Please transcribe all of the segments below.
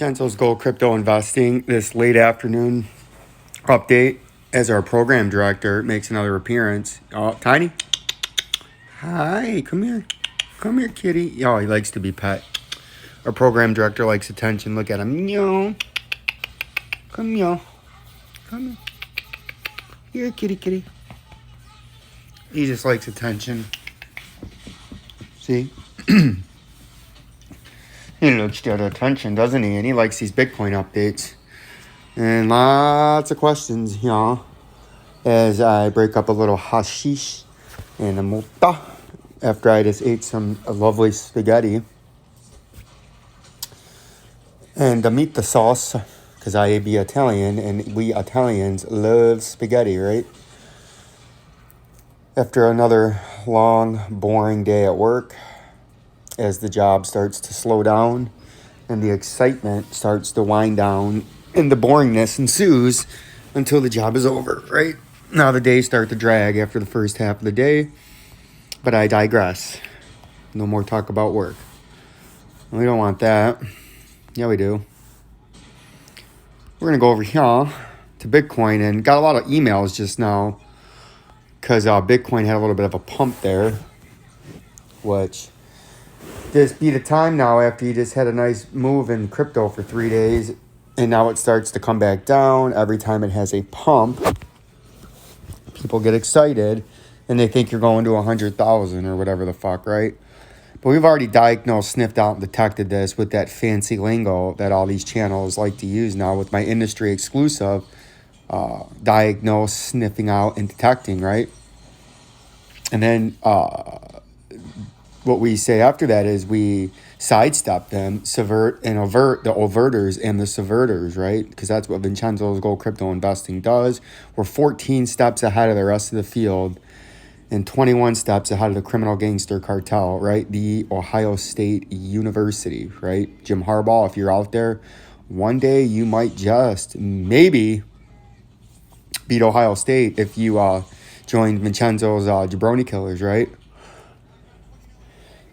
Vincenzo'S Gold Crypto Investing, this late afternoon update as our program director makes another appearance. Oh, Tiny. Hi, come here. Come here, kitty. Oh, he likes to be pet. Our program director likes attention. Look at him. Meow. Come meow. Come here. Here, kitty, kitty. He just likes attention. See? He looks at attention, doesn't he? And he likes these Bitcoin updates. And lots of questions, y'all, as I break up a little hashish and a multa after I just ate some lovely spaghetti. And the meat, the sauce, because I be Italian, and we Italians love spaghetti, right? After another long, boring day at work, as the job starts to slow down and the excitement starts to wind down and the boringness ensues until the job is over, right? Now the days start to drag after the first half of the day, but I digress. No more talk about work. We don't want that. Yeah, we do. We're going to go over here to Bitcoin, and got a lot of emails just now because Bitcoin had a little bit of a pump there, which just be the time now after you just had a nice move in crypto for 3 days, and now it starts to come back down. Every time it has a pump, people get excited and they think you're going to 100,000 or whatever the fuck, right? But we've already diagnosed, sniffed out, and detected this with that fancy lingo that all these channels like to use now with my industry exclusive diagnose, sniffing out, and detecting, right? And then what we say after that is we sidestep them, subvert and avert the overters and the subverters, right? Because that's what Vincenzo'S Gold Crypto Investing does. We're 14 steps ahead of the rest of the field and 21 steps ahead of the criminal gangster cartel, right? The Ohio State University, right? Jim Harbaugh, if you're out there, one day you might just maybe beat Ohio State if you joined Vincenzo's Jabroni Killers, right?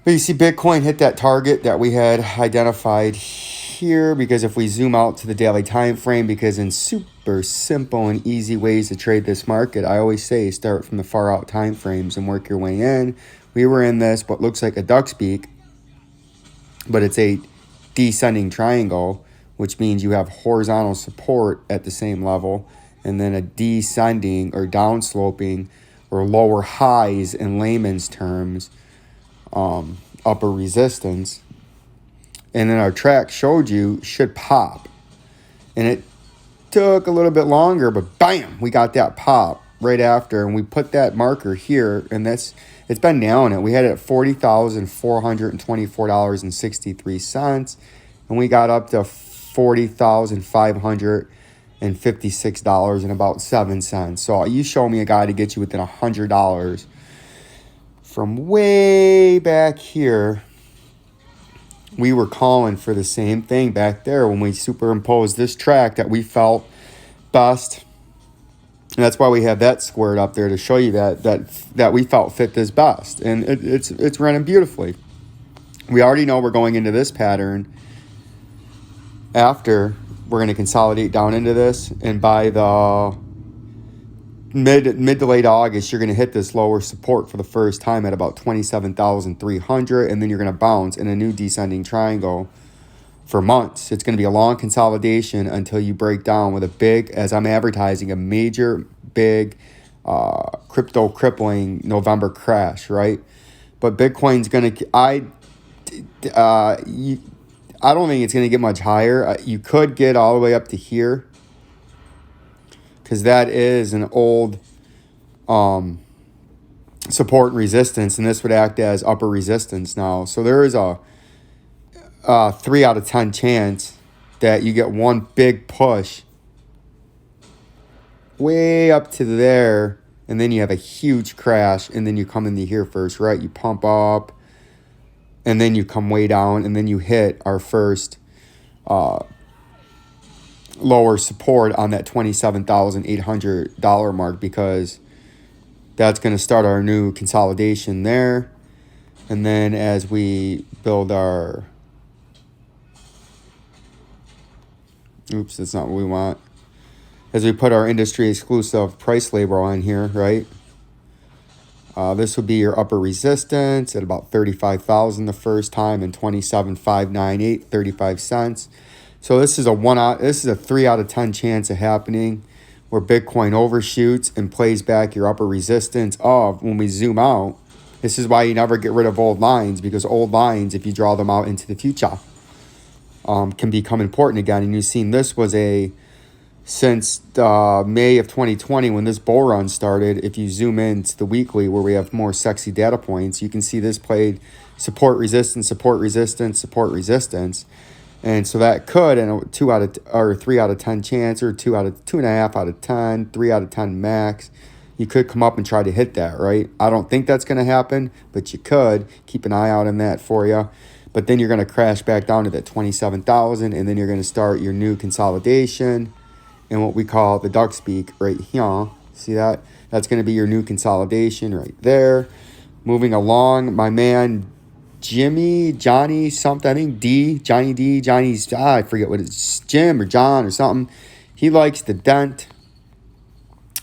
But you see Bitcoin hit that target that we had identified here, because if we zoom out to the daily time frame, because in super simple and easy ways to trade this market, I always say start from the far out time frames and work your way in. We were in this what looks like a duck's beak, but it's a descending triangle, which means you have horizontal support at the same level, and then a descending or downsloping or lower highs in layman's terms, upper resistance. And then our track showed you should pop, and it took a little bit longer, but bam, we got that pop right after, and we put that marker here, and it's been nailing it. We had it at $40,424.63, and we got up to $40,556 and about 7 cents. So you show me a guy to get you within $100 from way back here. We were calling for the same thing back there when we superimposed this track that we felt best. And that's why we have that squared up there to show you that we felt fit this best. And it's running beautifully. We already know we're going into this pattern after we're going to consolidate down into this. And by the mid to late August, you're going to hit this lower support for the first time at about 27,300, and then you're going to bounce in a new descending triangle for months. It's going to be a long consolidation until you break down with a big, as I'm advertising, a major big crypto crippling November crash, right? But Bitcoin's going to I don't think it's going to get much higher. You could get all the way up to here, because that is an old support and resistance, and this would act as upper resistance now. So there is a 3 out of 10 chance that you get one big push way up to there, and then you have a huge crash, and then you come into here first, right? You pump up, and then you come way down, and then you hit our first lower support on that $27,800 mark, because that's going to start our new consolidation there. And then as we build our Oops, that's not what we want. As we put our industry exclusive price label on here, right? This would be your upper resistance at about 35,000 the first time and 27,598 35 cents. So this is a 3 out of 10 chance of happening where Bitcoin overshoots and plays back your upper resistance of when we zoom out. This is why you never get rid of old lines, because old lines, if you draw them out into the future, can become important again. And you've seen this was since May of 2020 when this bull run started. If you zoom into the weekly where we have more sexy data points, you can see this played support, resistance, support, resistance, support, resistance. And so that could, in a 3 out of 10 chance, or 2.5 out of 10, 3 out of 10 max, you could come up and try to hit that, right? I don't think that's going to happen, but you could. Keep an eye out on that for you. But then you're going to crash back down to that 27,000, and then you're going to start your new consolidation and what we call the duck speak right here. See that? That's going to be your new consolidation right there. Moving along, my man Johnny something, I think Johnny's, I forget what it's, Jim or John or something. He likes the dent.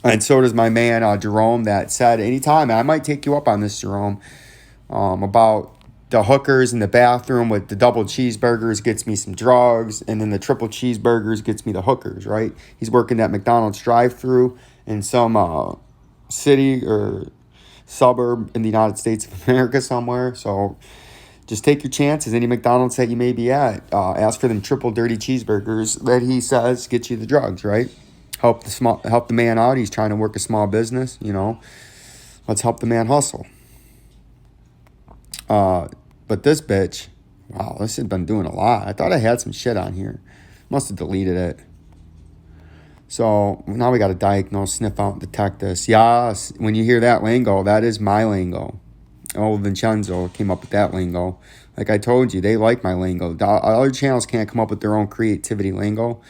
And so does my man Jerome, that said anytime, and I might take you up on this, Jerome, about the hookers in the bathroom with the double cheeseburgers gets me some drugs, and then the triple cheeseburgers gets me the hookers, right? He's working that McDonald's drive-through in some city or suburb in the United States of America somewhere. So just take your chances. Any McDonald's that you may be at, ask for them triple dirty cheeseburgers that he says get you the drugs, right? Help the man out. He's trying to work a small business, Let's help the man hustle. But this bitch, wow, this has been doing a lot. I thought I had some shit on here. Must have deleted it. So now we got to diagnose, sniff out, and detect this. Yes, when you hear that lingo, that is my lingo. Oh, Vincenzo came up with that lingo. Like I told you, they like my lingo. The other channels can't come up with their own creativity lingo.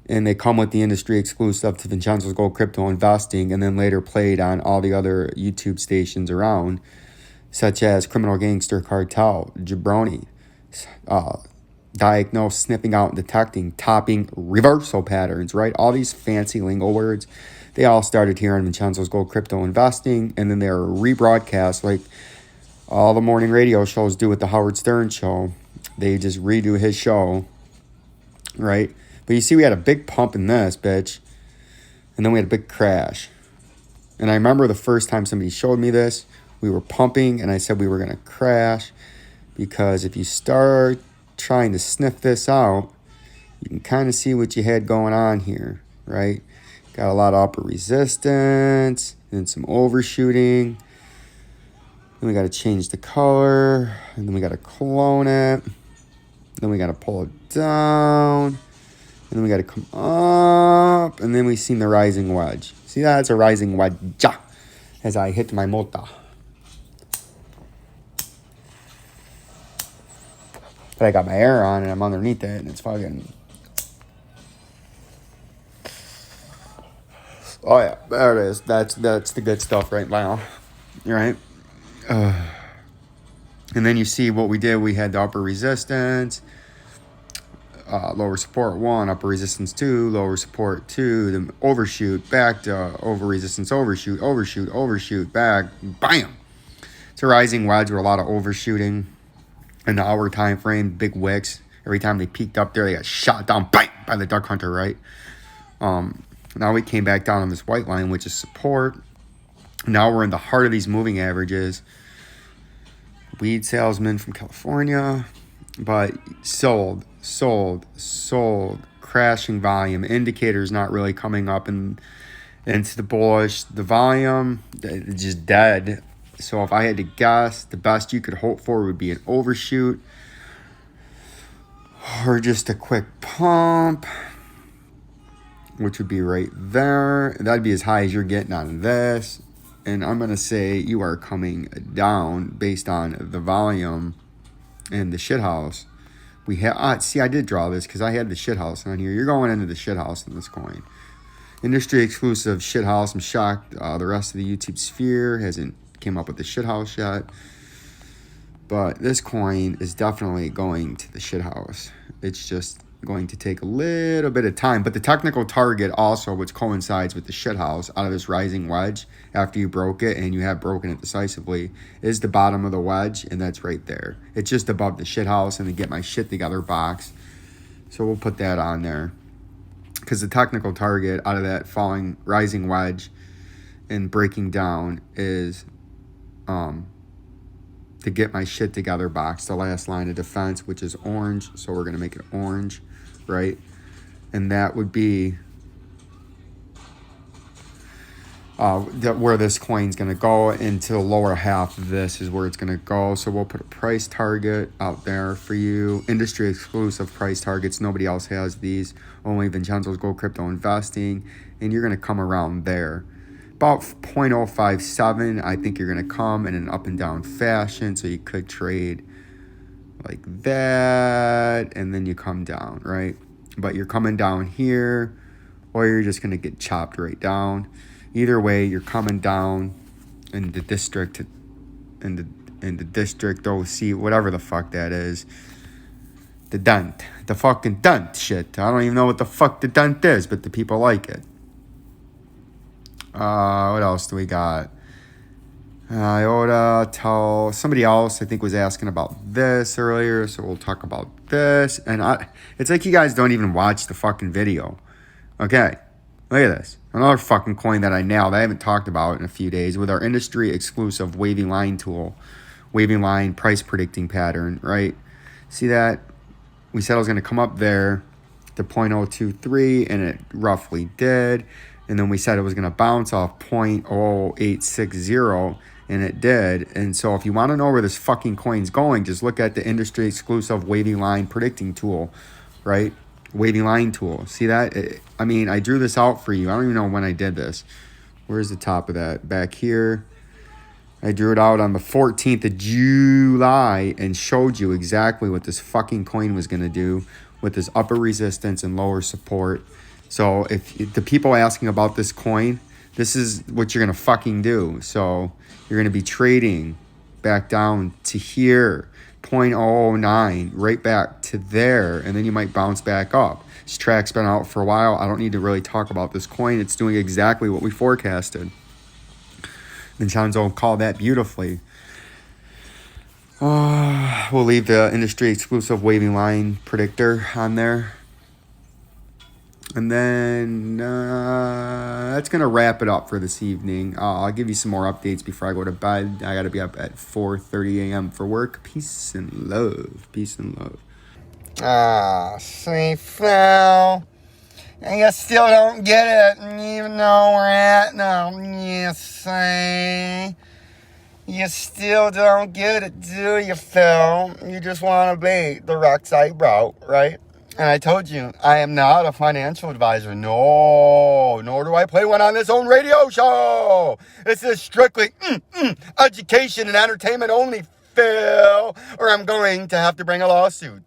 And they come with the industry exclusive to Vincenzo's Gold Crypto Investing, and then later played on all the other YouTube stations around, such as Criminal Gangster Cartel, Jabroni, diagnose, sniffing out, and detecting, topping, reversal patterns, right? All these fancy lingo words, they all started here on Vincenzo's Gold Crypto Investing, and then they're rebroadcast like all the morning radio shows do with the Howard Stern show. They just redo his show, right? But you see, we had a big pump in this, bitch, and then we had a big crash. And I remember the first time somebody showed me this, we were pumping, and I said we were going to crash, because if you start trying to sniff this out, you can kind of see what you had going on here, right? Got a lot of upper resistance and some overshooting. Then we got to change the color, and then we got to clone it. Then we got to pull it down, and then we got to come up, and then we seen the rising wedge. See that? It's a rising wedge as I hit my mota. But I got my air on, and I'm underneath it, and it's fucking... Oh, yeah, there it is. That's the good stuff right now. Right? And then you see what we did. We had the upper resistance, lower support 1, upper resistance 2, lower support 2, then overshoot, back to over resistance, overshoot, back, bam! It's a rising wedge with a lot of overshooting in the hour time frame, big wicks. Every time they peaked up there, they got shot down, bang, by the duck hunter, right? Now we came back down on this white line, which is support. Now we're in the heart of these moving averages. Weed salesman from California, but sold, crashing volume. Indicators not really coming up into the bullish. The volume, just dead. So if I had to guess, the best you could hope for would be an overshoot or just a quick pump, which would be right there. That'd be as high as you're getting on this. And I'm going to say you are coming down based on the volume and the shithouse. We have, see, I did draw this because I had the shithouse on here. You're going into the shithouse in this coin. Industry exclusive shithouse. I'm shocked the rest of the YouTube sphere hasn't came up with the shithouse yet. But this coin is definitely going to the shithouse. It's just going to take a little bit of time. But the technical target also, which coincides with the shithouse out of this rising wedge after you broke it, and you have broken it decisively, is the bottom of the wedge, and that's right there. It's just above the shithouse and the get my shit together box. So we'll put that on there. Because the technical target out of that falling, rising wedge and breaking down is the get my shit together box, the last line of defense, which is orange. So we're going to make it orange, right? And that would be where this coin's going to go. Into the lower half of this is where it's going to go. So we'll put a price target out there for you. Industry exclusive price targets. Nobody else has these. Only Vincenzo's Gold Crypto Investing. And you're going to come around there. About 0.057, I think you're going to come in an up and down fashion. So you could trade like that. And then you come down, right? But you're coming down here. Or you're just going to get chopped right down. Either way, you're coming down in the district, in the district OC, whatever the fuck that is. The dent. The fucking dent shit. I don't even know what the fuck the dent is, but the people like it. What else do we got? IOTA, tell somebody else, I think, was asking about this earlier, so we'll talk about this. And it's like you guys don't even watch the fucking video. Okay, look at this. Another fucking coin that I nailed. I haven't talked about in a few days with our industry exclusive waving line tool. Waving line price predicting pattern, right? See that? We said I was going to come up there to 0.023, and it roughly did. And then we said it was going to bounce off 0.0860, and it did. And so if you want to know where this fucking coin's going, just look at the industry exclusive waving line predicting tool, right? Waving line tool. See that? I drew this out for you. I don't even know when I did this. Where's the top of that? Back here. I drew it out on the 14th of July and showed you exactly what this fucking coin was going to do with this upper resistance and lower support. So if the people asking about this coin, this is what you're going to fucking do. So you're going to be trading back down to here. 0.009 right back to there, and then you might bounce back up. This track's been out for a while. I don't need to really talk about this coin. It's doing exactly what we forecasted. Vincenzo called that beautifully. We'll leave the industry exclusive waving line predictor on there. And then that's going to wrap it up for this evening. I'll give you some more updates before I go to bed. I got to be up at 4:30 a.m. for work. Peace and love. Peace and love. See, Phil, and you still don't get it, even though we're at now. You see, you still don't get it, do you, Phil? You just want to be the Rockside Bro, right? And I told you, I am not a financial advisor. No, nor do I play one on this own radio show. This is strictly education and entertainment only, Phil, or I'm going to have to bring a lawsuit.